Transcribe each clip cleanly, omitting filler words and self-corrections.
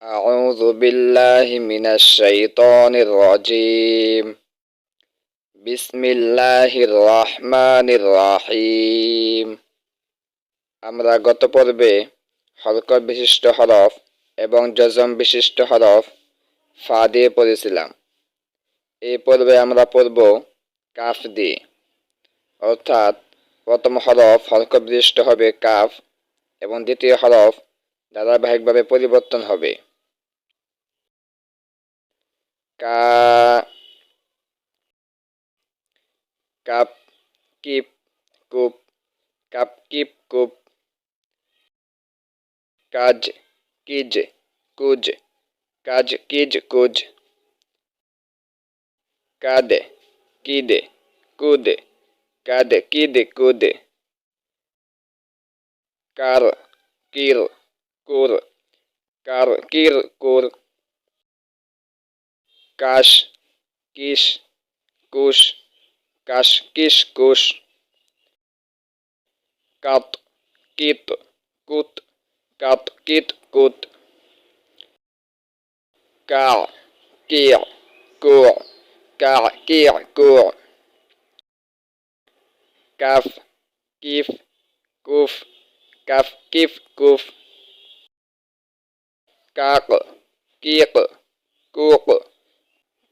أعوذ بالله من الشيطان الرجيم بسم الله الرحمن الرحيم আমরা গত পর্বে হরকত বিশিষ্ট হরফ এবং জজম বিশিষ্ট হরফ ফা দিয়ে পড়েছিলাম। এই পর্বে আমরা পড়ব কাফ দিয়ে, অর্থাৎ প্রথম হরফ হরকত বিশিষ্ট হবে কাফ এবং দ্বিতীয় হরফ ধারাবাহিকভাবে পরিবর্তন হবে। কা, cup keep coop, cup keep coop, কাজ কিজ কুজ, কাজ কিজ কুজ, কাদে কিদে কুদে, কাদে কিদে কুদে, কার কির কুর, কার কির কুর, কাশ কিস কুশ, কাশ কিস কুশ, কাত কিত কুত, কাত কিত কুত, কা কিয়া কু, কা কিয়া কু, কাফ কিফ কুফ, কাফ কিফ কুফ, কাক কিক কুক,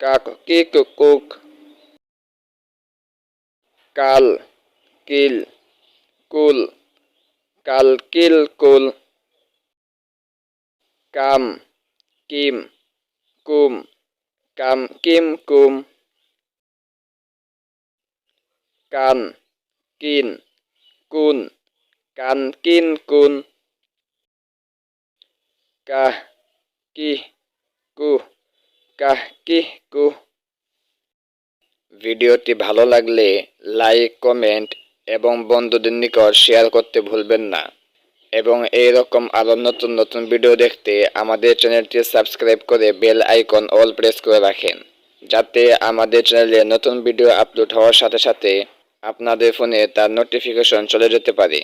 কাক কিক কুক, কাল কিল কুল, কাল কিল কুল, কাম কিম কুম, কাম কিম কুম, কান কিন কুন, কান কিন কুন, কাহ কিহ কুহ, কাহ কিহ কুহ। ভিডিওটি ভালো লাগলে লাইক, কমেন্ট এবং বন্ধুদের নিকট শেয়ার করতে ভুলবেন না এবং এইরকম আরও নতুন নতুন ভিডিও দেখতে আমাদের চ্যানেলটি সাবস্ক্রাইব করে বেল আইকন অল প্রেস করে রাখেন, যাতে আমাদের চ্যানেলে নতুন ভিডিও আপলোড হওয়ার সাথে সাথে আপনাদের ফোনে তার নোটিফিকেশন চলে যেতে পারে।